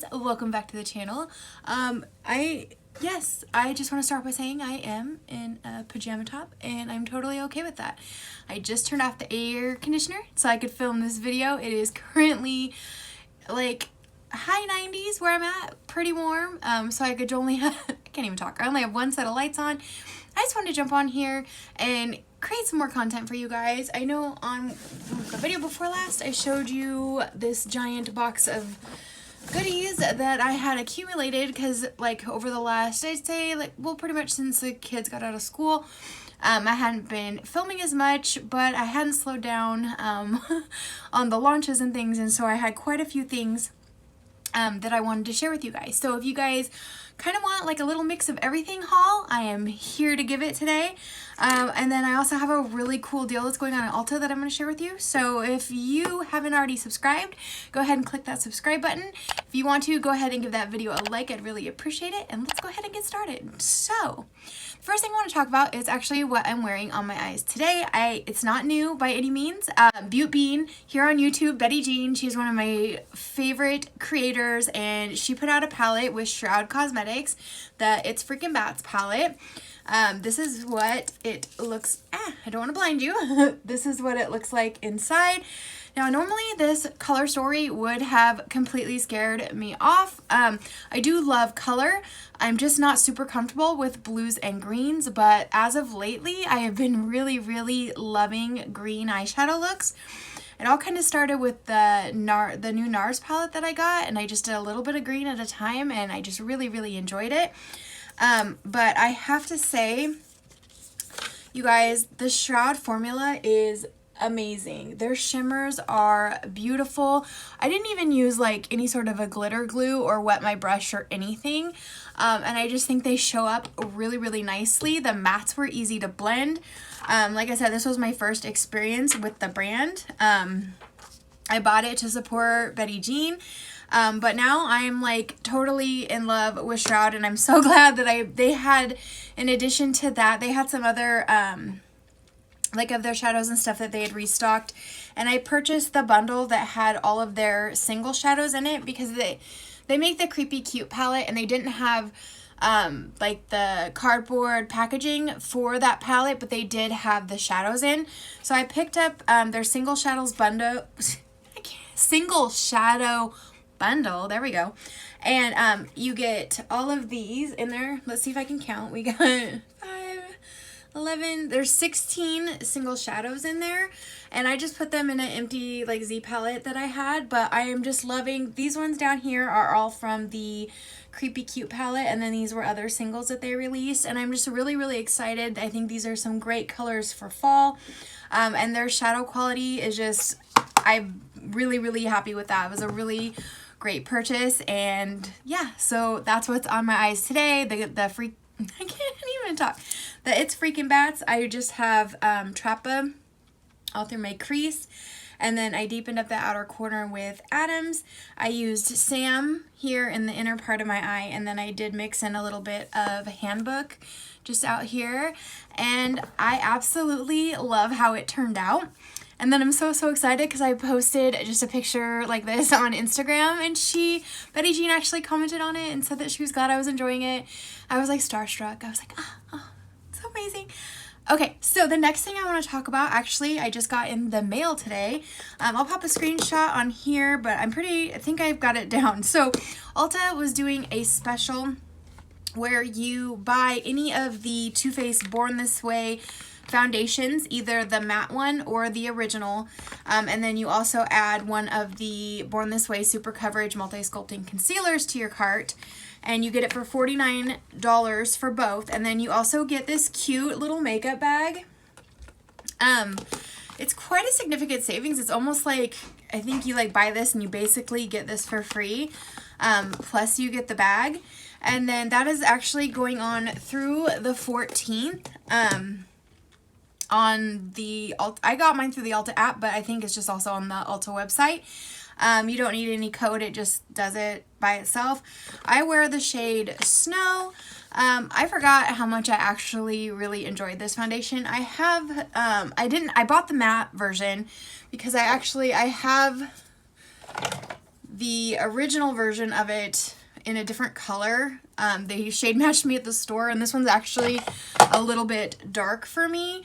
guys, welcome back to the channel. Yes, I just want to start by saying I am in a pajama top and I'm totally okay with that. I just turned off the air conditioner so I could film this video. It is currently like high 90s where I'm at, pretty warm, so I could only have, I can't even talk, I only have one set of lights on. I just wanted to jump on here and create some more content for you guys. I know on the video before last I showed you this giant box of goodies that I had accumulated because like over the last, I'd say like, well, pretty much since the kids got out of school, I hadn't been filming as much, but I hadn't slowed down on the launches and things, and so I had quite a few things that I wanted to share with you guys. So if you guys kind of want like a little mix of everything haul, I am here to give it today. And then I also have a really cool deal that's going on at Ulta that I'm going to share with you. So if you haven't already subscribed, go ahead and click that subscribe button. If you want to, go ahead and give that video a like. I'd really appreciate it. And let's go ahead and get started. So the first thing I want to talk about is actually what I'm wearing on my eyes today. It's not new by any means. Beaut Bean here on YouTube, Betty Jean, she's one of my favorite creators, and she put out a palette with Shroud Cosmetics, the It's Freaking Bats palette. This is what it looks, I don't want to blind you. This is what it looks like inside. Now, normally this color story would have completely scared me off. I do love color. I'm just not super comfortable with blues and greens, but as of lately, I have been really, really loving green eyeshadow looks. It all kind of started with the new NARS palette that I got, and I just did a little bit of green at a time, and I just really, really enjoyed it. But I have to say, you guys, the Shroud formula is amazing. Their shimmers are beautiful. I didn't even use like any sort of a glitter glue or wet my brush or anything. And I just think they show up really, really nicely. The mattes were easy to blend. Like I said, this was my first experience with the brand. I bought it to support Betty Jean. But now I'm like totally in love with Shroud, and I'm so glad that they had, in addition to that, they had some other, like of their shadows and stuff that they had restocked. And I purchased the bundle that had all of their single shadows in it because they make the Creepy Cute palette, and they didn't have like the cardboard packaging for that palette, but they did have the shadows in. So I picked up their single shadows bundle. Single shadow bundle, there we go. And you get all of these in there. Let's see if I can count. We got 5, 11, there's 16 single shadows in there, and I just put them in an empty like Z palette that I had. But I am just loving these ones down here are all from the Creepy Cute palette, and then these were other singles that they released, and I'm just really, really excited. I think these are some great colors for fall, and their shadow quality is just, I'm really, really happy with that. It was a really great purchase, and yeah, so that's what's on my eyes today. I can't even talk. The It's Freaking Bats, I just have Trappa all through my crease, and then I deepened up the outer corner with Adams. I used Sam here in the inner part of my eye, and then I did mix in a little bit of Handbook just out here, and I absolutely love how it turned out. And then I'm so excited because I posted just a picture like this on Instagram, and Betty Jean actually commented on it and said that she was glad I was enjoying it. I was like starstruck. I was like, oh, it's amazing. Okay, so the next thing I want to talk about, actually, I just got in the mail today. I'll pop a screenshot on here, but I think I've got it down. So Ulta was doing a special where you buy any of the Too Faced Born This Way foundations, either the matte one or the original, and then you also add one of the Born This Way Super Coverage Multi-Sculpting Concealers to your cart, and you get it for $49 for both. And then you also get this cute little makeup bag. It's quite a significant savings. It's almost like, I think you like buy this and you basically get this for free, plus you get the bag. And then that is actually going on through the 14th. On the I got mine through the Ulta app, but I think it's just also on the Ulta website. You don't need any code, it just does it by itself. I wear the shade Snow. I forgot how much I actually really enjoyed this foundation. I bought the matte version because I have the original version of it in a different color. They shade matched me at the store, and this one's actually a little bit dark for me.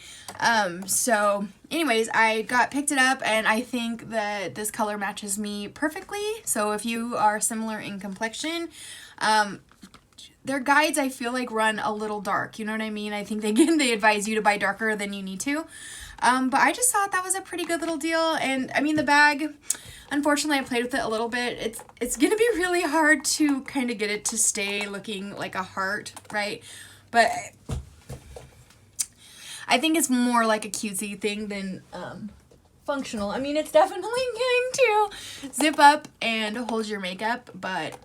So anyways, I picked it up, and I think that this color matches me perfectly. So if you are similar in complexion, their guides, I feel like, run a little dark. You know what I mean? I think they advise you to buy darker than you need to. But I just thought that was a pretty good little deal. And I mean, the bag, unfortunately, I played with it a little bit. It's gonna be really hard to kind of get it to stay looking like a heart, right? But I think it's more like a cutesy thing than functional. I mean, it's definitely going to zip up and hold your makeup, but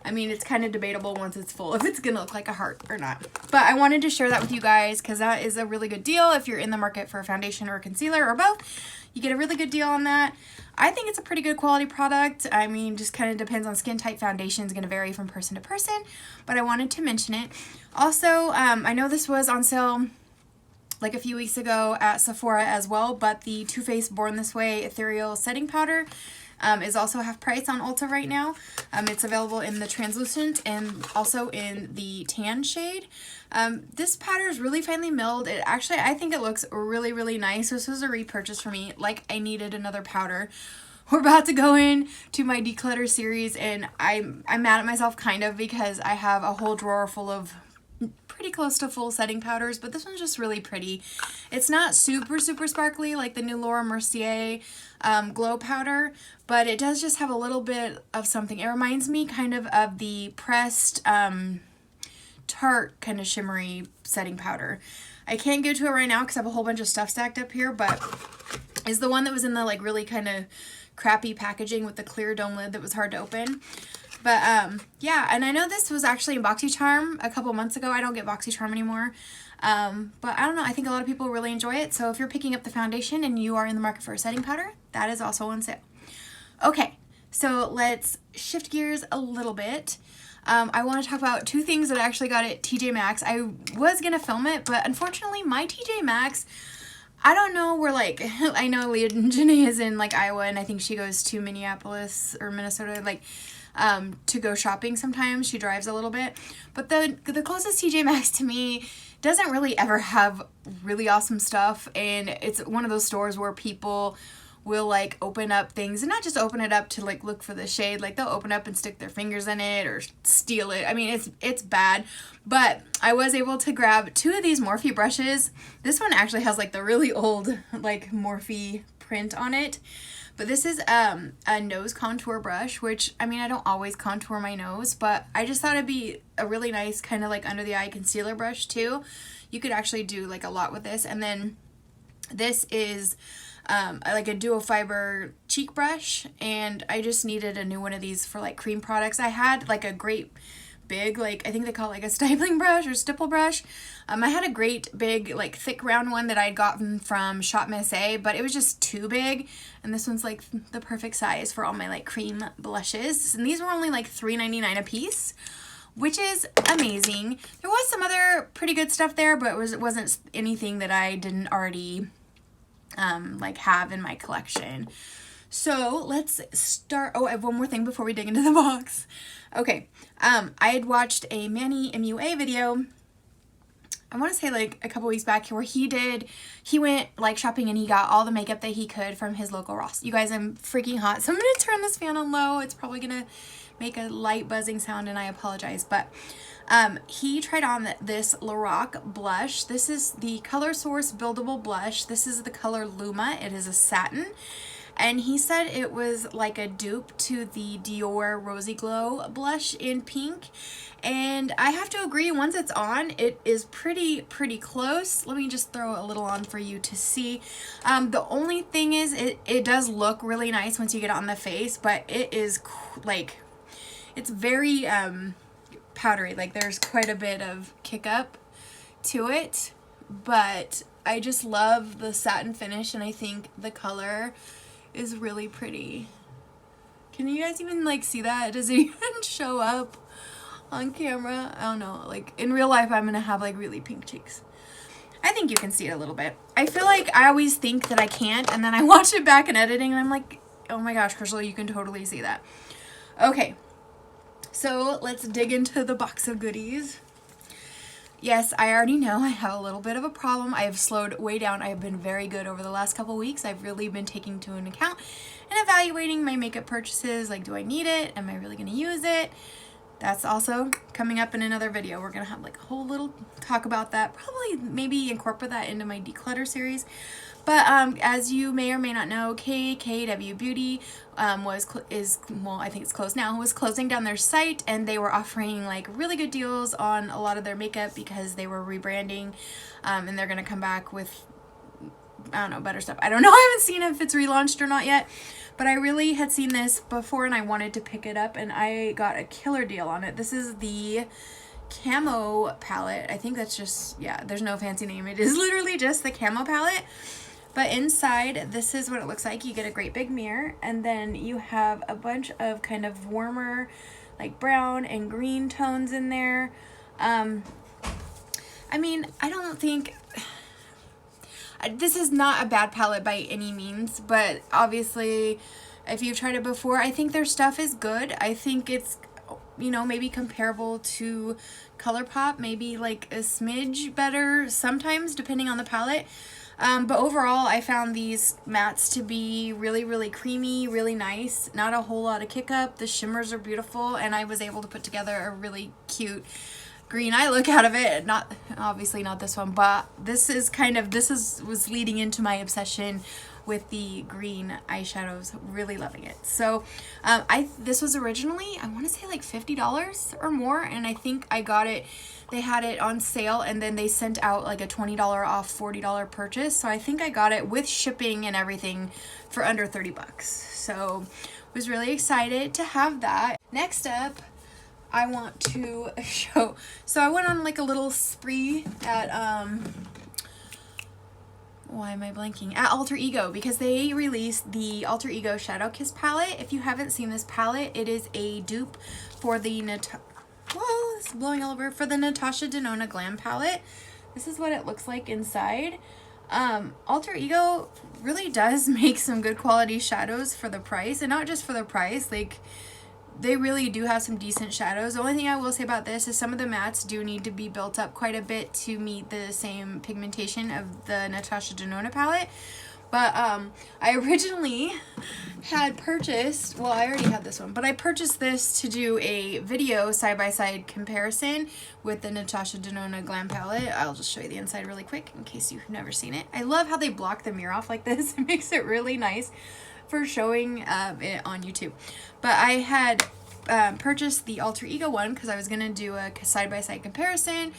I mean, it's kind of debatable once it's full if it's gonna look like a heart or not. But I wanted to share that with you guys because that is a really good deal if you're in the market for a foundation or a concealer or both. You get a really good deal on that. I think it's a pretty good quality product. I mean, just kind of depends on skin type. Foundation is going to vary from person to person, but I wanted to mention it. Also, I know this was on sale like a few weeks ago at Sephora as well, but the Too Faced Born This Way Ethereal Setting Powder is also half price on Ulta right now. It's available in the translucent and also in the tan shade. This powder is really finely milled. It actually, I think it looks really, really nice. This was a repurchase for me. Like, I needed another powder. We're about to go in to my declutter series, and I'm mad at myself kind of because I have a whole drawer full of pretty close to full setting powders, but this one's just really pretty. It's not super sparkly like the new Laura Mercier glow powder, but it does just have a little bit of something. It reminds me kind of the pressed Tarte kind of shimmery setting powder. I can't go to it right now because I have a whole bunch of stuff stacked up here, but is the one that was in the like really kind of crappy packaging with the clear dome lid that was hard to open. But yeah, and I know this was actually in BoxyCharm a couple months ago. I don't get BoxyCharm anymore. But I don't know, I think a lot of people really enjoy it. So if you're picking up the foundation and you are in the market for a setting powder, that is also on sale. Okay, so let's shift gears a little bit. I want to talk about two things that I actually got at TJ Maxx. I was going to film it, but unfortunately my TJ Maxx, I don't know, we're like, I know Leah Janae is in like Iowa, and I think she goes to Minneapolis or Minnesota, like, to go shopping sometimes. She drives a little bit, but the closest TJ Maxx to me doesn't really ever have really awesome stuff, and it's one of those stores where people will like open up things and not just open it up to like look for the shade, like they'll open up and stick their fingers in it or steal it. I mean, it's bad. But I was able to grab two of these Morphe brushes. This one actually has like the really old like Morphe print on it. But this is a nose contour brush, which, I mean, I don't always contour my nose, but I just thought it'd be a really nice kind of like under the eye concealer brush too. You could actually do like a lot with this. And then this is like a duo fiber cheek brush, and I just needed a new one of these for like cream products. I had like a great big, like, I think they call it like a stipling brush or stipple brush. I had a great big like thick round one that I'd gotten from Shop Miss A, but it was just too big, and this one's like the perfect size for all my like cream blushes. And these were only like $3.99 a piece, which is amazing. There was some other pretty good stuff there, but it wasn't anything that I didn't already like have in my collection. So let's start. Oh, I have one more thing before we dig into the box. Okay, I had watched a Manny MUA video, I want to say like a couple weeks back, where he went like shopping and he got all the makeup that he could from his local Ross. You guys, I'm freaking hot, so I'm going to turn this fan on low. It's probably going to make a light buzzing sound, and I apologize, but he tried on this Lorac Blush. This is the Color Source Buildable Blush. This is the color Luma. It is a satin. And he said it was like a dupe to the Dior Rosy Glow blush in pink. And I have to agree, once it's on, it is pretty close. Let me just throw a little on for you to see. The only thing is it does look really nice once you get it on the face, but it is like, it's very powdery. Like there's quite a bit of kick up to it, but I just love the satin finish, and I think the color is really pretty. Can you guys even like see that? Does it even show up on camera? I don't know. Like in real life, I'm gonna have like really pink cheeks. I think you can see it a little bit. I feel like I always think that I can't, and then I watch it back in editing and I'm like, oh my gosh, Crystal, you can totally see that. Okay, so let's dig into the box of goodies. Yes, I already know I have a little bit of a problem. I have slowed way down. I have been very good over the last couple weeks. I've really been taking into account and evaluating my makeup purchases. Like, do I need it? Am I really going to use it? That's also coming up in another video. We're going to have like a whole little talk about that. Probably maybe incorporate that into my declutter series. But as you may or may not know, Kkw Beauty well, I think it's closed now, was closing down their site, and they were offering like really good deals on a lot of their makeup because they were rebranding, and they're going to come back with, I don't know, better stuff. I don't know. I haven't seen if it's relaunched or not yet, but I really had seen this before and I wanted to pick it up, and I got a killer deal on it. This is the Camo Palette. I think that's just, yeah, there's no fancy name. It is literally just the Camo Palette. But inside, this is what it looks like. You get a great big mirror, and then you have a bunch of kind of warmer, like brown and green tones in there. I mean, I don't think... This is not a bad palette by any means, but obviously, if you've tried it before, I think their stuff is good. I think it's, you know, maybe comparable to Colourpop, maybe like a smidge better sometimes, depending on the palette. But overall, I found these mattes to be really, really creamy, really nice. Not a whole lot of kick up. The shimmers are beautiful, and I was able to put together a really cute green eye look out of it. Not obviously not this one, but this is kind of, was leading into my obsession with the green eyeshadows. Really loving it. So this was originally, I want to say like $50 or more, and I think I got it, they had it on sale, and then they sent out like a $20 off $40 purchase. So I think I got it with shipping and everything for under 30 bucks. So was really excited to have that. Next up, I want to show, so I went on like a little spree at why am I blanking? At Alter Ego, because they released the Alter Ego Shadow Kiss palette. If you haven't seen this palette, it is a dupe for the whoa, it's blowing all over, for the Natasha Denona Glam palette. This is what it looks like inside. Alter Ego really does make some good quality shadows for the price, and not just for the price, like they really do have some decent shadows. The only thing I will say about this is some of the mattes do need to be built up quite a bit to meet the same pigmentation of the Natasha Denona palette. But I originally had purchased, well, I already had this one, but I purchased this to do a video side-by-side comparison with the Natasha Denona Glam palette. I'll just show you the inside really quick in case you've never seen it. I love how they block the mirror off like this. It makes it really nice for showing it on YouTube. But I had purchased the Alter Ego one because I was going to do a side-by-side comparison.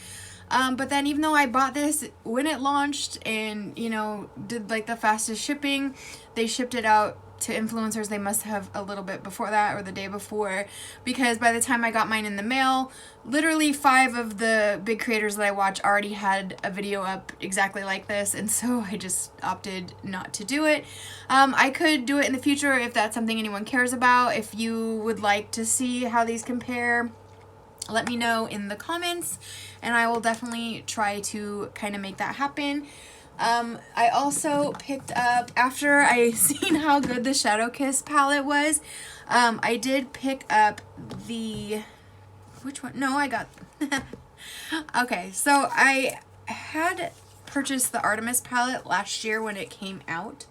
But then even though I bought this when it launched and, you know, did like the fastest shipping, they shipped it out to influencers. They must have a little bit before that or the day before, because by the time I got mine in the mail, literally 5 of the big creators that I watch already had a video up exactly like this, and so I just opted not to do it. I could do it in the future if that's something anyone cares about. If you would like to see how these compare, let me know in the comments, and I will definitely try to kind of make that happen. I also picked up, after I seen how good the Shadow Kiss palette was, I did pick up the, which one? No, I got, okay, so I had purchased the Artemis palette last year when it came out.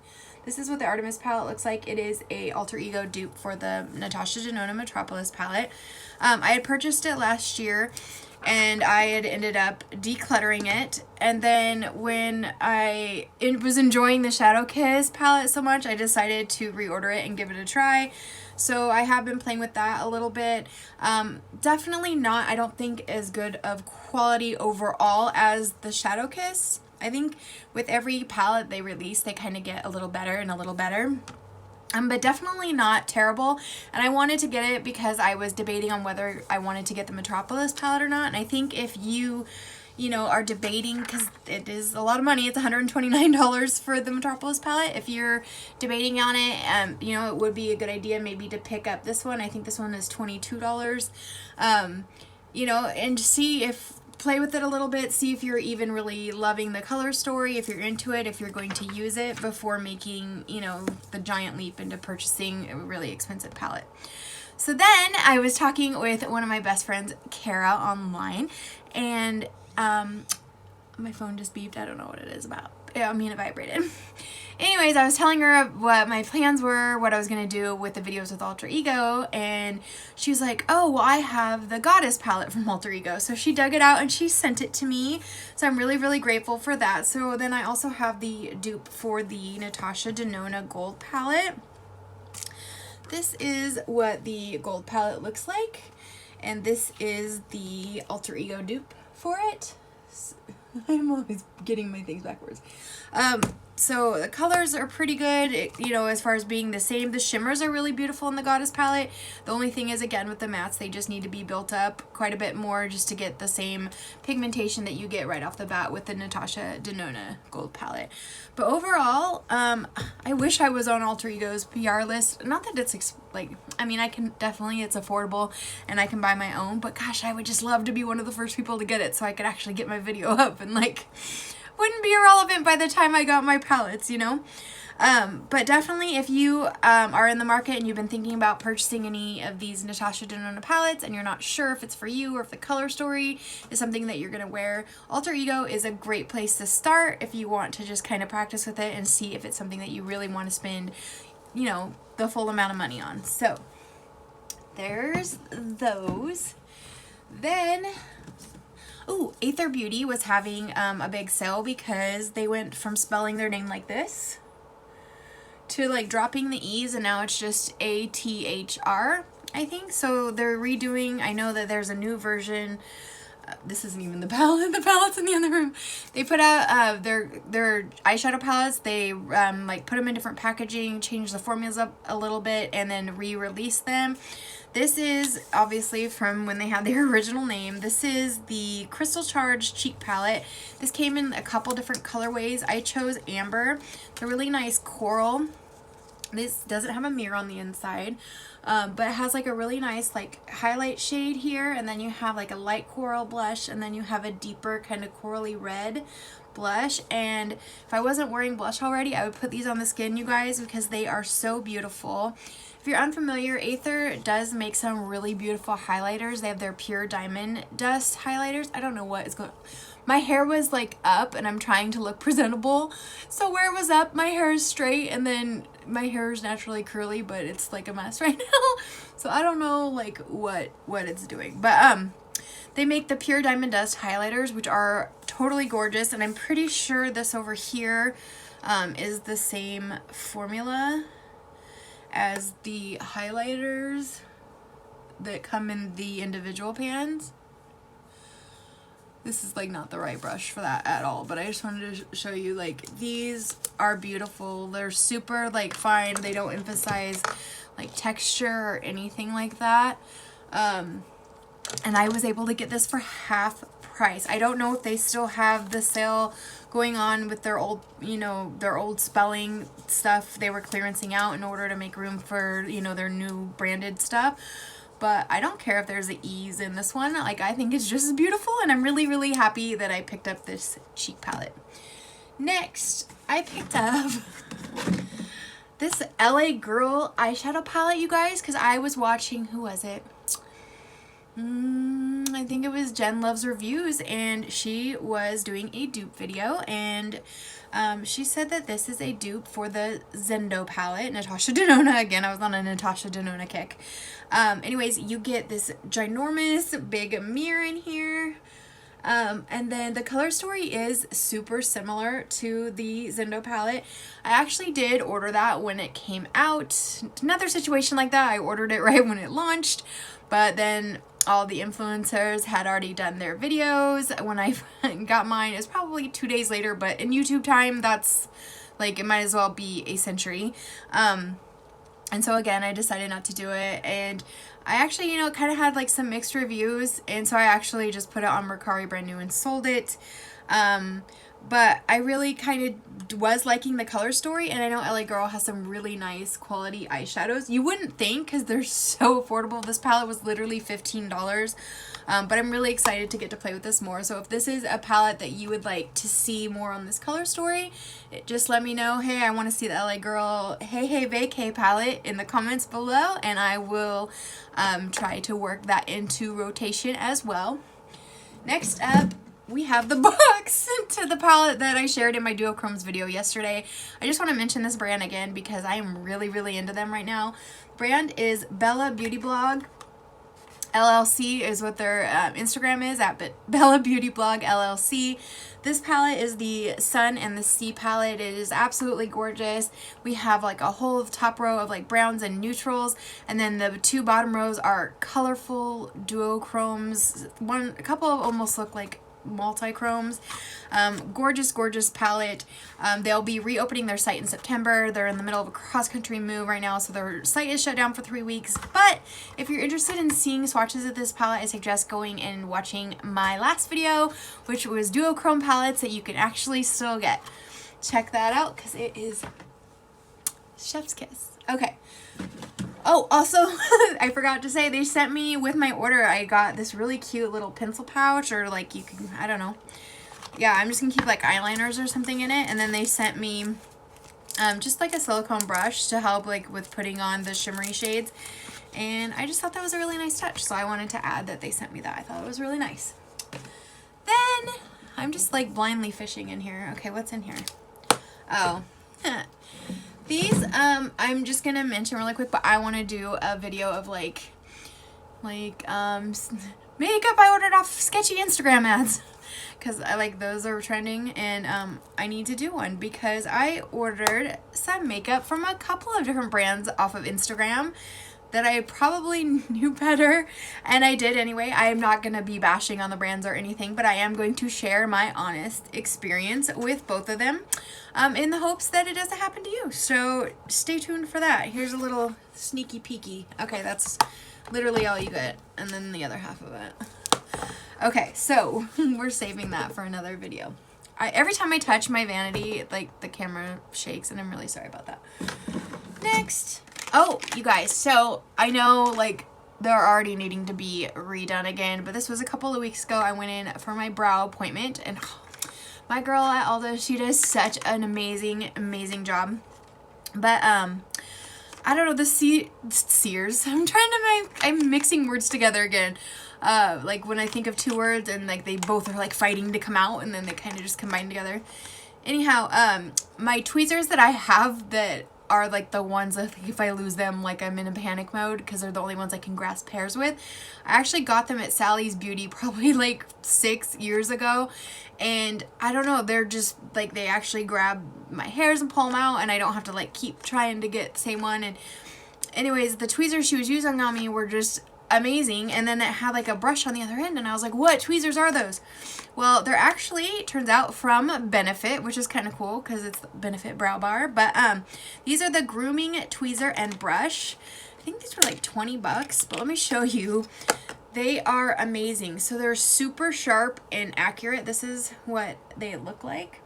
This is what the Artemis palette looks like. It is a Alter Ego dupe for the Natasha Denona Metropolis palette. I had purchased it last year, and I had ended up decluttering it, and then when I was enjoying the Shadow Kiss palette so much, I decided to reorder it and give it a try. So I have been playing with that a little bit. Definitely not, I don't think, as good of quality overall as the Shadow Kiss. I think with every palette they release, they kind of get a little better and a little better. But definitely not terrible, and I wanted to get it because I was debating on whether I wanted to get the Metropolis palette or not. And I think if you know, are debating, because it is a lot of money, it's $129 for the Metropolis palette. If you're debating on it, you know, it would be a good idea maybe to pick up this one. I think this one is $22. You know, and see if, play with it a little bit, see if you're even really loving the color story, if you're into it, if you're going to use it before making, you know, the giant leap into purchasing a really expensive palette. So then I was talking with one of my best friends, Kara, online, and my phone just beeped. I don't know what it is about. I mean, it vibrated. Anyways, I was telling her what my plans were, what I was going to do with the videos with Alter Ego, and she was like, oh, well, I have the Goddess palette from Alter Ego. So she dug it out and she sent it to me. So I'm really, really grateful for that. So then I also have the dupe for the Natasha Denona Gold palette. This is what the gold palette looks like, and this is the Alter Ego dupe for it. I'm always getting my things backwards. So the colors are pretty good, you know, as far as being the same. The shimmers are really beautiful in the Goddess palette. The only thing is, again, with the mattes, they just need to be built up quite a bit more just to get the same pigmentation that you get right off the bat with the Natasha Denona Gold palette. But overall, I wish I was on Alter Ego's PR list. Not that it's like, I mean, I can definitely, it's affordable and I can buy my own, but gosh, I would just love to be one of the first people to get it so I could actually get my video up and like wouldn't be irrelevant by the time I got my palettes, you know. But definitely, if you are in the market and you've been thinking about purchasing any of these Natasha Denona palettes and you're not sure if it's for you or if the color story is something that you're going to wear, Alter Ego is a great place to start if you want to just kind of practice with it and see if it's something that you really want to spend, you know, the full amount of money on. So there's those. Then ooh, Aether Beauty was having a big sale because they went from spelling their name like this to like dropping the E's, and now it's just A-T-H-R, I think. So they're redoing, I know that there's a new version. This isn't even the palette, the palette's in the other room. They put out their eyeshadow palettes. They like put them in different packaging, change the formulas up a little bit, and then re-release them. This is obviously from when they had their original name. This is the Crystal Charged Cheek Palette. This came in a couple different colorways. I chose Amber. It's a really nice coral. This doesn't have a mirror on the inside, but it has like a really nice like highlight shade here, and then you have like a light coral blush, and then you have a deeper kind of corally red blush. And if I wasn't wearing blush already, I would put these on the skin, you guys, because they are so beautiful. If you're unfamiliar, Aether does make some really beautiful highlighters. They have their pure diamond dust highlighters. I don't know what is going on. My hair was like up and I'm trying to look presentable. So where it was up, my hair is straight, and then my hair is naturally curly, but it's like a mess right now. So I don't know like what it's doing. But they make the pure diamond dust highlighters, which are totally gorgeous. And I'm pretty sure this over here is the same formula as the highlighters that come in the individual pans. This is like not the right brush for that at all, but I just wanted to show you, like, these are beautiful. They're super like fine. They don't emphasize like texture or anything like that. And I was able to get this for half price. I don't know if they still have the sale going on with their old, you know, their old spelling stuff they were clearancing out in order to make room for, you know, their new branded stuff. But I don't care if there's an E's in this one. Like, I think it's just as beautiful, and I'm really, really happy that I picked up this cheek palette. Next, I picked up this LA Girl eyeshadow palette, you guys, because I was watching, who was it? I think it was Jen Loves Reviews, and she was doing a dupe video, and she said that this is a dupe for the Zendo palette, Natasha Denona. Again, I was on a Natasha Denona kick. Anyways, you get this ginormous big mirror in here. And then the color story is super similar to the Zendo palette. I actually did order that when it came out. Another situation like that, I ordered it right when it launched, but then all the influencers had already done their videos. When I got mine, it was probably 2 days later, but in YouTube time, that's like, it might as well be a century. And so again, I decided not to do it, and I actually, you know, kind of had like some mixed reviews, and so I actually just put it on Mercari brand new and sold it. but I really kind of was liking the color story, and I know LA Girl has some really nice quality eyeshadows. You wouldn't think because they're so affordable. This palette was literally $15, but I'm really excited to get to play with this more. So if this is a palette that you would like to see more on this color story, just let me know, hey, I want to see the LA Girl Hey Hey Vacay palette in the comments below, and I will try to work that into rotation as well. Next up, we have the box to the palette that I shared in my duochromes video yesterday. I just want to mention this brand again because I am really, really into them right now. Brand is Bella Beauty Blog LLC is what their Instagram is, at Bella Beauty Blog LLC. This palette is the Sun and the Sea palette. It is absolutely gorgeous. We have like a whole top row of like browns and neutrals, and then the two bottom rows are colorful duochromes. A couple almost look like multi-chromes. Gorgeous palette. They'll be reopening their site in September. They're in the middle of a cross-country move right now, so their site is shut down for 3 weeks. But if you're interested in seeing swatches of this palette, I suggest going and watching my last video, which was duochrome palettes that you can actually still get. Check that out because it is chef's kiss. Okay. Oh, also, I forgot to say, they sent me with my order, I got this really cute little pencil pouch, or like you can, I don't know. Yeah, I'm just gonna keep like eyeliners or something in it. And then they sent me just like a silicone brush to help like with putting on the shimmery shades. And I just thought that was a really nice touch. So I wanted to add that they sent me that. I thought it was really nice. Then I'm just like blindly fishing in here. Okay, what's in here? Oh, these, I'm just gonna mention really quick, but I want to do a video of like makeup I ordered off sketchy Instagram ads, because I like those are trending, and I need to do one because I ordered some makeup from a couple of different brands off of Instagram that I probably knew better, and I did anyway. I am not going to be bashing on the brands or anything, but I am going to share my honest experience with both of them in the hopes that it doesn't happen to you. So stay tuned for that. Here's a little sneaky peeky. Okay, that's literally all you get, and then the other half of it. Okay, so we're saving that for another video. Every time I touch my vanity, like the camera shakes, and I'm really sorry about that. Next. Oh, you guys, so I know like they're already needing to be redone again, but this was a couple of weeks ago. I went in for my brow appointment, and my girl at Alda, she does such an amazing job. But I don't know, the Sears, I'm mixing words together again. Like when I think of two words and like they both are like fighting to come out, and then they kind of just combine together. Anyhow, my tweezers that I have that are like the ones that if I lose them, like I'm in a panic mode because they're the only ones I can grasp pairs with. I actually got them at Sally's Beauty probably like 6 years ago, and I don't know, they're just like, they actually grab my hairs and pull them out, and I don't have to like keep trying to get the same one. And anyways, the tweezers she was using on me were just amazing, and then it had like a brush on the other end, and I was like, what tweezers are those? Well, they're actually, turns out, from Benefit, which is kind of cool because it's Benefit Brow Bar. But these are the Grooming tweezer and brush. I think these were like 20 bucks, but let me show you. They are amazing. So they're super sharp and accurate. This is what they look like.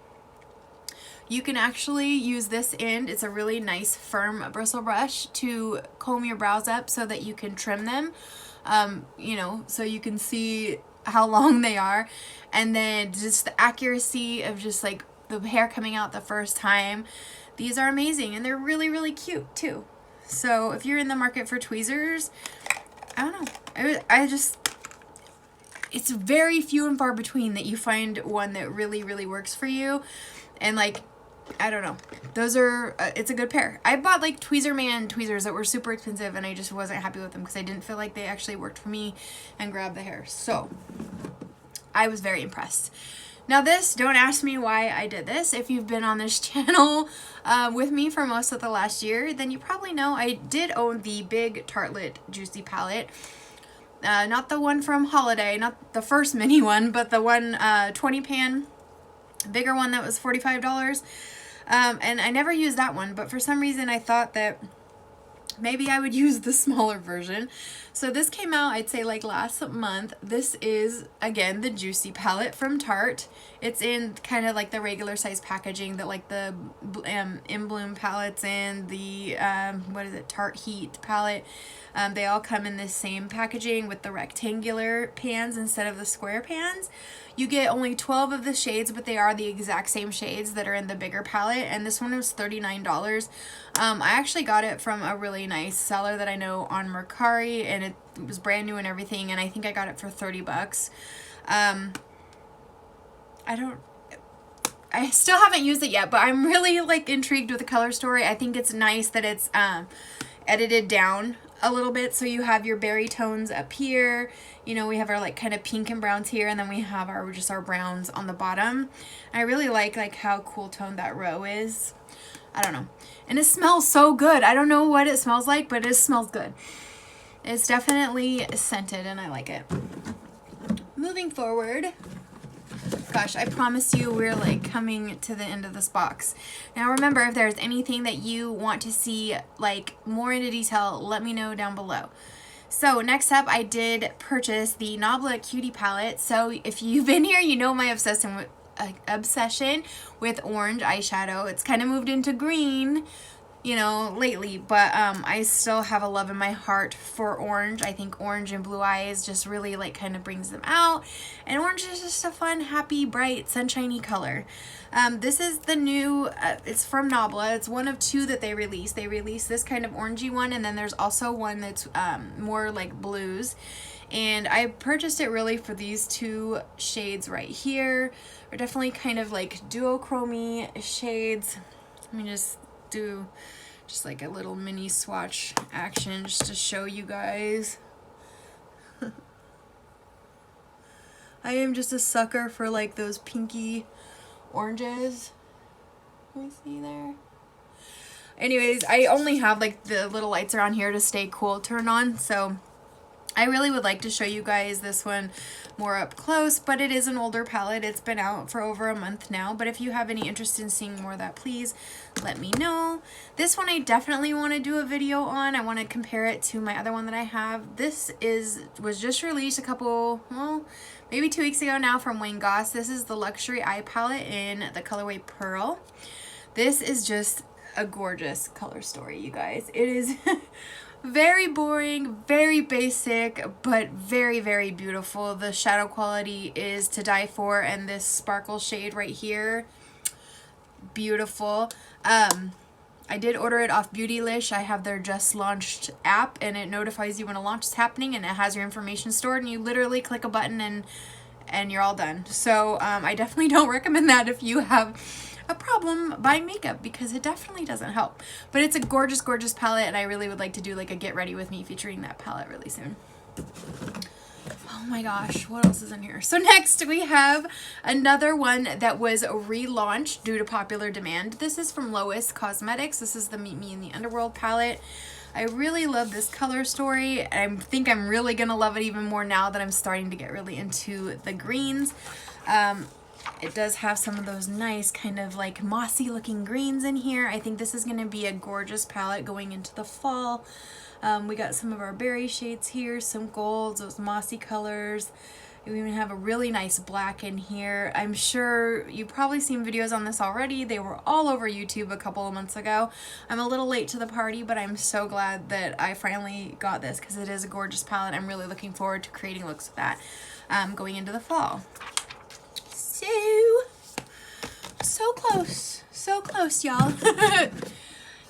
You can actually use this end. It's a really nice firm bristle brush to comb your brows up so that you can trim them, you know, so you can see how long they are. And then just the accuracy of just like the hair coming out the first time. These are amazing, and they're really cute too. So if you're in the market for tweezers, I don't know. It's very few and far between that you find one that really works for you. And like, I don't know. Those are, it's a good pair. I bought like Tweezer Man tweezers that were super expensive, and I just wasn't happy with them because I didn't feel like they actually worked for me and grabbed the hair. So I was very impressed. Now this, don't ask me why I did this. If you've been on this channel with me for most of the last year, then you probably know I did own the big Tartlet Juicy palette. Not the one from Holiday, not the first mini one, but the one 20 pan, bigger one that was $45. And I never used that one, but for some reason I thought that maybe I would use the smaller version. So this came out, I'd say like last month. This is, again, the Juicy palette from Tarte. It's in kind of like the regular size packaging that like the In Bloom palettes and the, what is it, Tarte Heat palette. They all come in this same packaging with the rectangular pans instead of the square pans. You get only 12 of the shades, but they are the exact same shades that are in the bigger palette, and this one was $39. I actually got it from a really nice seller that I know on Mercari, and it was brand new and everything, and I think I got it for 30 bucks. I still haven't used it yet, but I'm really like intrigued with the color story. I think it's nice that it's edited down a little bit, so you have your berry tones up here, you know, we have our like kind of pink and browns here, and then we have our just our browns on the bottom. I really like how cool toned that row is. I don't know, and it smells so good. I don't know what it smells like, but it smells good. It's definitely scented and I like it. Moving forward, gosh, I promise you we're like coming to the end of this box. Now remember, if there's anything that you want to see like more into detail, let me know down below. So next up, I did purchase the Nabla Cutie palette. So if you've been here, you know my obsession with orange eyeshadow. It's kind of moved into green, you know, lately, but I still have a love in my heart for orange. I think orange and blue eyes just really like kind of brings them out, and orange is just a fun, happy, bright, sunshiny color. This is the new, it's from Nabla. It's one of two that they released. They released this kind of orangey one, and then there's also one that's more like blues. And I purchased it really for these two shades right here. They're definitely kind of like duochrome shades. Let me just do just like a little mini swatch action just to show you guys. I am just a sucker for like those pinky oranges. Can you see there? Anyways, I only have like the little lights around here to stay cool turn on, so I really would like to show you guys this one more up close, but it is an older palette. It's been out for over a month now, but if you have any interest in seeing more of that, please let me know. This one I definitely want to do a video on. I want to compare it to my other one that I have. This was just released a couple, well, maybe 2 weeks ago now from Wayne Goss. This is the Luxury Eye Palette in the colorway Pearl. This is just a gorgeous color story, you guys. It is very boring, very basic, but very, very beautiful. The shadow quality is to die for, and this sparkle shade right here, beautiful. I did order it off Beautylish. I have their just launched app, and it notifies you when a launch is happening, and it has your information stored, and you literally click a button and you're all done. So I definitely don't recommend that if you have a problem buying makeup, because it definitely doesn't help. But it's a gorgeous, gorgeous palette, and I really would like to do like a get ready with me featuring that palette really soon. Oh my gosh, what else is in here? So next we have another one that was relaunched due to popular demand. This is from Kkw Cosmetics. This is the Meet Me in the Underworld palette. I really love this color story. I think I'm really gonna love it even more now that I'm starting to get really into the greens. It does have some of those nice kind of like mossy looking greens in here. I think this is going to be a gorgeous palette going into the fall. We got some of our berry shades here, some golds, those mossy colors. We even have a really nice black in here. I'm sure you've probably seen videos on this already. They were all over YouTube a couple of months ago. I'm a little late to the party, but I'm so glad that I finally got this because it is a gorgeous palette. I'm really looking forward to creating looks with that going into the fall. So close, y'all.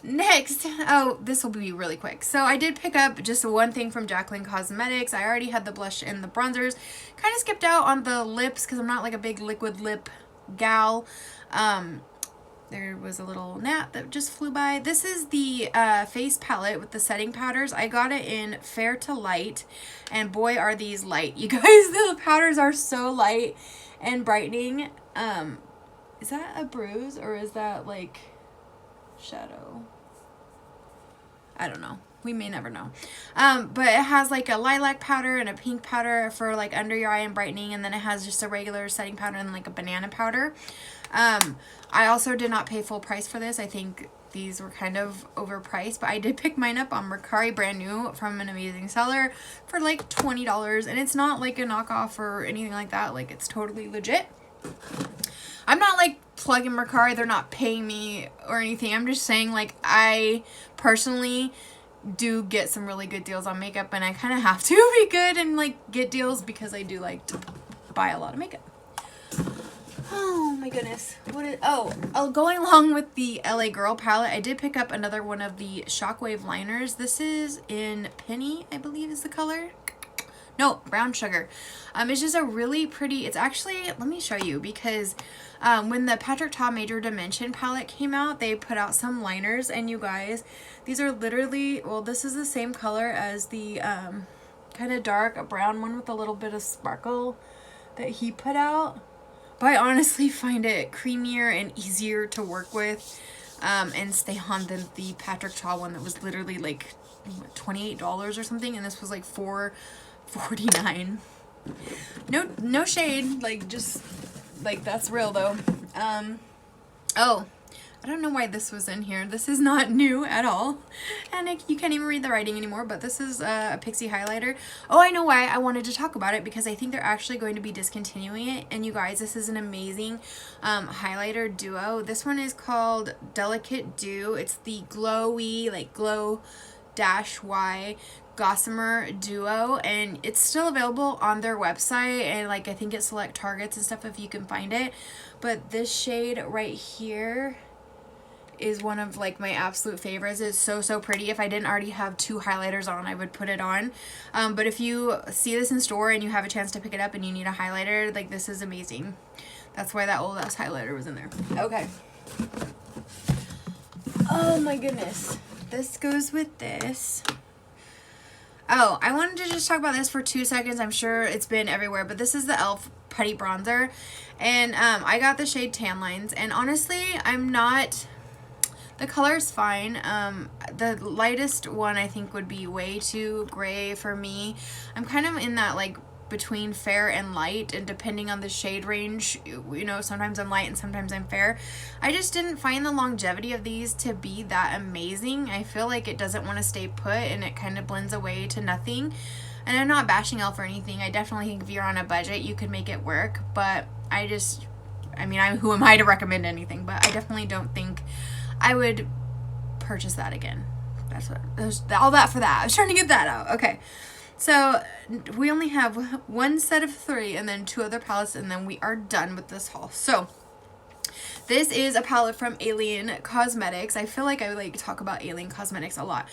Next, oh, this will be really quick. So I did pick up just one thing from Jaclyn Cosmetics. I already had the blush and the bronzers. Kind of skipped out on the lips because I'm not like a big liquid lip gal. There was a little gnat that just flew by. This is the face palette with the setting powders. I got it in Fair to Light, and boy are these light. You guys, the powders are so light and brightening. Is that a bruise or is that like shadow? I don't know. We may never know. But it has like a lilac powder and a pink powder for like under your eye and brightening, and then it has just a regular setting powder and like a banana powder. I also did not pay full price for this. I think these were kind of overpriced, but I did pick mine up on Mercari brand new from an amazing seller for like $20, and it's not like a knockoff or anything like that. Like, it's totally legit. I'm not like plugging Mercari, they're not paying me or anything. I'm just saying, like, I personally do get some really good deals on makeup, and I kind of have to be good and like get deals because I do like to buy a lot of makeup. Oh my goodness. Going along with the LA Girl palette, I did pick up another one of the Shockwave liners. This is in Penny, I believe is the color. No, Brown Sugar. It's just a really pretty, it's actually, let me show you, because when the Patrick Ta Major Dimension palette came out, they put out some liners, and you guys, these are literally, well, this is the same color as the kind of dark brown one with a little bit of sparkle that he put out. But I honestly find it creamier and easier to work with and stay on than the Patrick Ta one that was literally like what, $28 or something, and this was like $4.49. No shade, like, just like, that's real though. Oh, I don't know why this was in here. This is not new at all, and you can't even read the writing anymore, but this is a Pixie Highlighter. Oh, I know why I wanted to talk about it, because I think they're actually going to be discontinuing it, and you guys, this is an amazing highlighter duo. This one is called Delicate Dew. It's the glowy, like, glow dash Y Gossamer duo, and it's still available on their website, and like I think at select Targets and stuff if you can find it. But this shade right here is one of like my absolute favorites. It's so pretty. If I didn't already have two highlighters on, I would put it on. But if you see this in store and you have a chance to pick it up and you need a highlighter, like, this is amazing. That's why that old ass highlighter was in there. Okay. Oh my goodness. This goes with this. Oh, I wanted to just talk about this for 2 seconds. I'm sure it's been everywhere, but this is the e.l.f. Putty Bronzer. And I got the shade Tan Lines, and honestly, I'm not... The color's fine. The lightest one I think would be way too gray for me. I'm kind of in that, like, between fair and light, and depending on the shade range, you know, sometimes I'm light and sometimes I'm fair. I just didn't find the longevity of these to be that amazing. I feel like it doesn't want to stay put, and it kind of blends away to nothing. And I'm not bashing e.l.f. or anything. I definitely think if you're on a budget, you could make it work, but I mean, who am I to recommend anything? But I definitely don't think I would purchase that again. That's what, all that for that. I was trying to get that out. Okay. So we only have one set of 3 and then 2 other palettes, and then we are done with this haul. So this is a palette from Alien Cosmetics. I feel like I like talk about Alien Cosmetics a lot.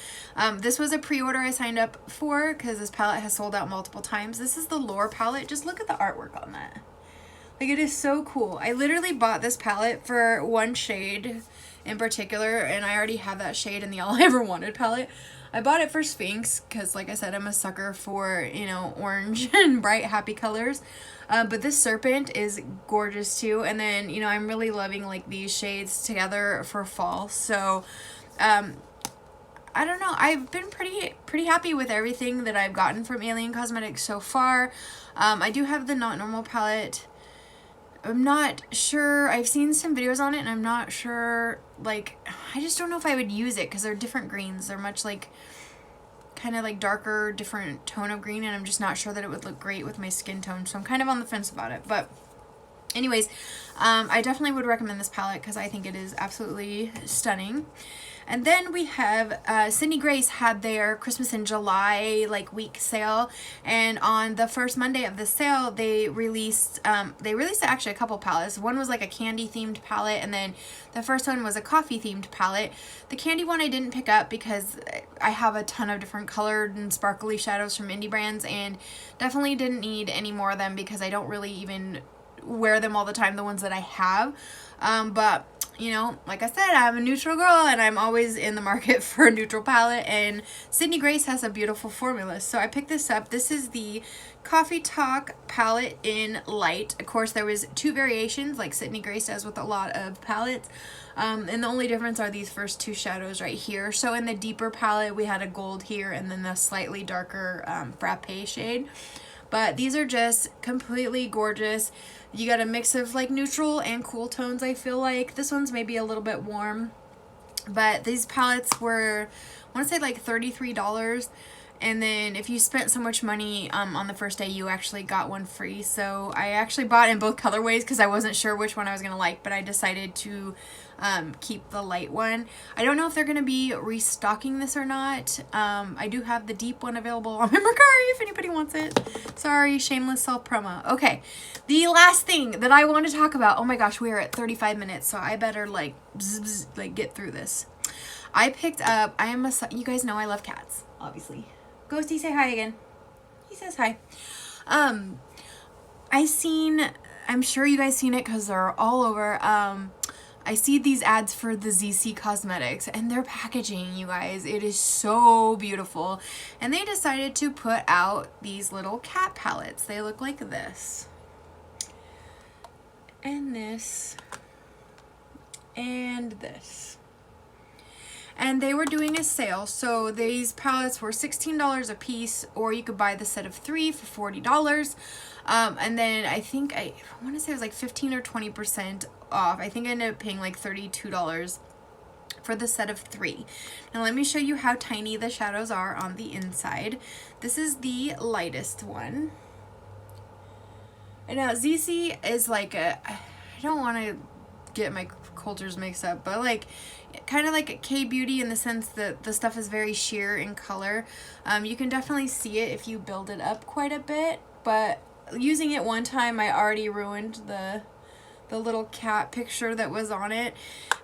This was a pre-order I signed up for because this palette has sold out multiple times. This is the Lore palette. Just look at the artwork on that. Like, it is so cool. I literally bought this palette for one shade in particular, and I already have that shade in the All I Ever Wanted palette. I bought it for Sphinx because, like I said, I'm a sucker for, you know, orange and bright, happy colors. But this Serpent is gorgeous too. And then, you know, I'm really loving, like, these shades together for fall. So, I don't know. I've been pretty happy with everything that I've gotten from Alien Cosmetics so far. I do have the Not Normal palette. I'm not sure. I've seen some videos on it, and I'm not sure, like, I just don't know if I would use it because they're different greens. They're much, like, kind of like darker, different tone of green, and I'm just not sure that it would look great with my skin tone, so I'm kind of on the fence about it. But anyways, I definitely would recommend this palette because I think it is absolutely stunning. And then we have Sydney Grace had their Christmas in July like week sale, and on the first Monday of the sale they released actually a couple palettes. One was like a candy themed palette, and then the first one was a coffee themed palette. The candy one I didn't pick up because I have a ton of different colored and sparkly shadows from indie brands, and definitely didn't need any more of them because I don't really even wear them all the time, the ones that I have. But you know, like I said, I'm a neutral girl, and I'm always in the market for a neutral palette, and Sydney Grace has a beautiful formula, so I picked this up. This is the Coffee Talk palette in light. Of course, there was 2 variations, like Sydney Grace does with a lot of palettes, and the only difference are these first 2 shadows right here. So in the deeper palette, we had a gold here, and then the slightly darker frappe shade. But these are just completely gorgeous. You got a mix of like neutral and cool tones, I feel like. This one's maybe a little bit warm. But these palettes were, I want to say like $33. And then if you spent so much money on the first day, you actually got one free. So I actually bought in both colorways because I wasn't sure which one I was going to like, but I decided to keep the light one. I don't know if they're going to be restocking this or not. I do have the deep one available on my Mercari if anybody wants it. Sorry, shameless self-promo. Okay, the last thing that I want to talk about. Oh my gosh, we are at 35 minutes, so I better like, like get through this. I picked up, you guys know I love cats, obviously. Ghosty, say hi again. He says hi. I'm sure you guys seen it because they're all over. I see these ads for the Kkw Cosmetics and their packaging, you guys. It is so beautiful. And they decided to put out these little cat palettes. They look like this. And this. And this. And they were doing a sale, so these palettes were $16 a piece, or you could buy the set of 3 for $40. And then I want to say it was like 15 or 20% off. I think I ended up paying like $32 for the set of 3. Now let me show you how tiny the shadows are on the inside. This is the lightest one. And now Kkw is like I don't want to get my cultures mixed up, but like kind of like a Kkw Beauty in the sense that the stuff is very sheer in color. You can definitely see it if you build it up quite a bit, but using it one time I already ruined the little cat picture that was on it.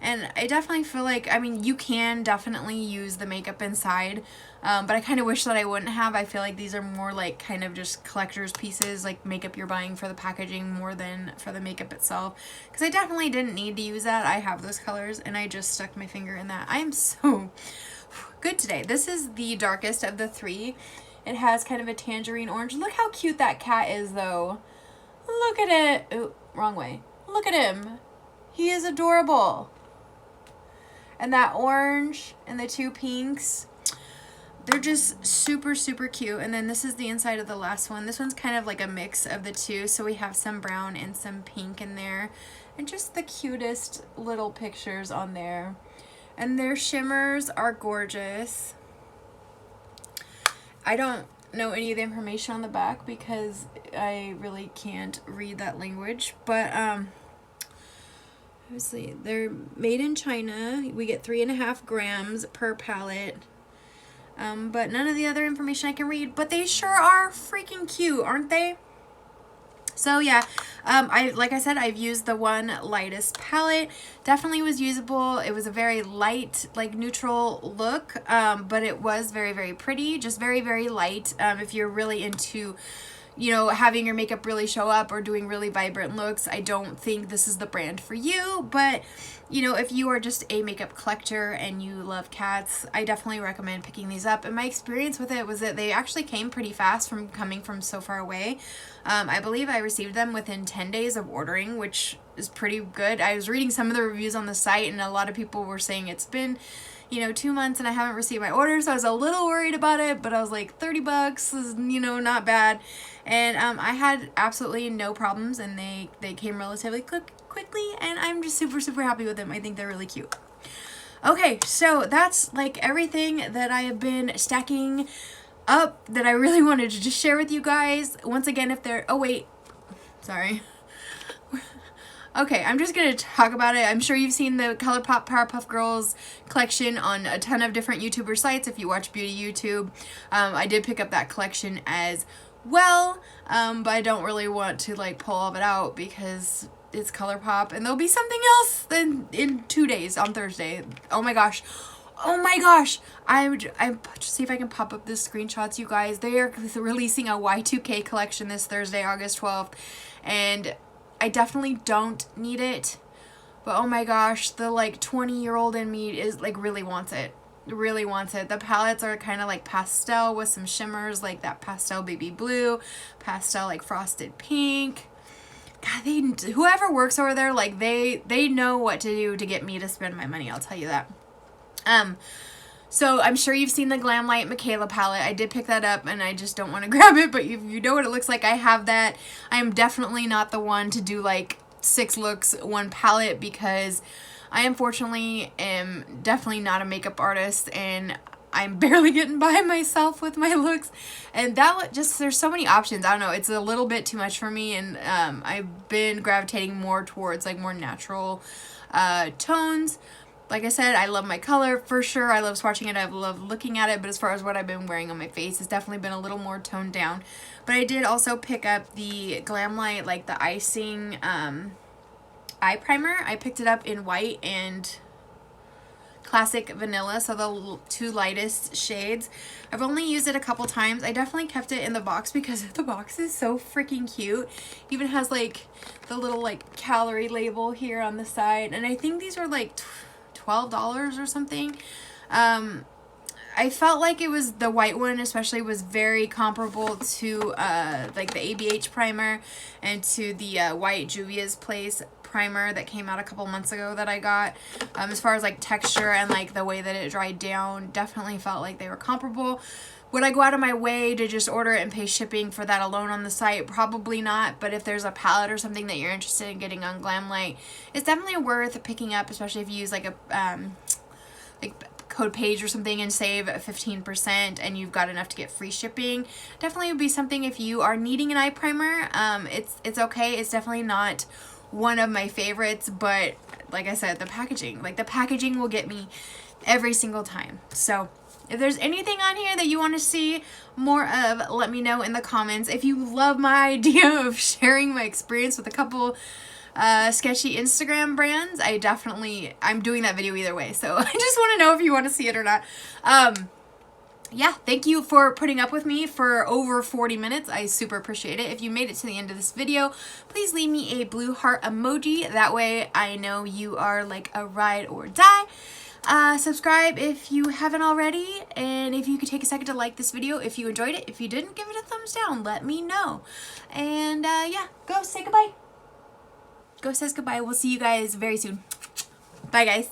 And I definitely feel like, I mean, you can definitely use the makeup inside, but I kind of wish that I wouldn't have. I feel like these are more like kind of just collector's pieces, like makeup you're buying for the packaging more than for the makeup itself. Because I definitely didn't need to use that. I have those colors and I just stuck my finger in that. I am so good today. This is the darkest of the 3. It has kind of a tangerine orange. Look how cute that cat is though. Look at it. Oh, wrong way. Look at him. He is adorable. And that orange and the 2 pinks, they're just super, super cute. And then this is the inside of the last one. This one's kind of like a mix of the 2. So we have some brown and some pink in there. And just the cutest little pictures on there. And their shimmers are gorgeous. I don't know any of the information on the back because I really can't read that language. But obviously they're made in China. We get 3.5 grams per palette. But none of the other information I can read. But they sure are freaking cute, aren't they? So yeah, like I said, I've used the one lightest palette. Definitely was usable. It was a very light, like neutral look, but it was very, very pretty. Just very, very light. If you're really into, you know, having your makeup really show up or doing really vibrant looks, I don't think this is the brand for you. But, you know, if you are just a makeup collector and you love cats, I definitely recommend picking these up. And my experience with it was that they actually came pretty fast from coming from so far away. I believe I received them within 10 days of ordering, which is pretty good. I was reading some of the reviews on the site and a lot of people were saying it's been, you know, 2 months and I haven't received my order, so I was a little worried about it, but I was like, $30 is, you know, not bad. And I had absolutely no problems, and they came relatively quickly, and I'm just super, super happy with them. I think they're really cute. Okay, so that's like everything that I have been stacking up that I really wanted to just share with you guys. Once again, if they're, oh wait, sorry. Okay, I'm just going to talk about it. I'm sure you've seen the Colourpop Powerpuff Girls collection on a ton of different YouTuber sites if you watch beauty YouTube. I did pick up that collection as well, but I don't really want to like pull all of it out because it's Colourpop, and there'll be something else then in 2 days on Thursday. Oh my gosh. Oh my gosh, I see if I can pop up the screenshots, you guys. They are releasing a Y2K collection this Thursday, August 12th, and I definitely don't need it, but oh my gosh, the like 20-year-old in me is like really wants it. Really wants it. The palettes are kind of like pastel with some shimmers, like that pastel baby blue, pastel like frosted pink. God, whoever works over there, like they know what to do to get me to spend my money, I'll tell you that. So I'm sure you've seen the Glamlight Michaela palette. I did pick that up and I just don't want to grab it, but you know what it looks like. I have that. I am definitely not the one to do like 6 looks, 1 palette, because I unfortunately am definitely not a makeup artist, and I'm barely getting by myself with my looks, and that just, there's so many options. I don't know, it's a little bit too much for me, and I've been gravitating more towards like more natural tones. Like I said, I love my color for sure. I love swatching it. I love looking at it. But as far as what I've been wearing on my face, it's definitely been a little more toned down. But I did also pick up the Glamlight, like the icing eye primer. I picked it up in white and classic vanilla, so the two lightest shades. I've only used it a couple times. I definitely kept it in the box because the box is so freaking cute. Even has like the little like calorie label here on the side, and I think these were like $12 or something. I felt like it was, the white one especially was very comparable to like the ABH primer and to the white Juvia's Place primer that came out a couple months ago that I got. As far as like texture and like the way that it dried down, definitely felt like they were comparable. Would I go out of my way to just order it and pay shipping for that alone on the site? Probably not, but if there's a palette or something that you're interested in getting on Glamlight, it's definitely worth picking up, especially if you use like a like code page or something and save 15% and you've got enough to get free shipping. Definitely would be something if you are needing an eye primer. It's okay. It's definitely not one of my favorites, but like I said, the packaging will get me every single time. So if there's anything on here that you want to see more of, let me know in the comments. If you love my idea of sharing my experience with a couple sketchy Instagram brands, I'm doing that video either way. So I just want to know if you want to see it or not. Yeah, thank you for putting up with me for over 40 minutes. I super appreciate it. If you made it to the end of this video, please leave me a blue heart emoji. That way I know you are like a ride or die. Subscribe if you haven't already, and if you could take a second to like this video if you enjoyed it. If you didn't, give it a thumbs down, let me know. And yeah, go say goodbye. Go says goodbye. We'll see you guys very soon. Bye guys.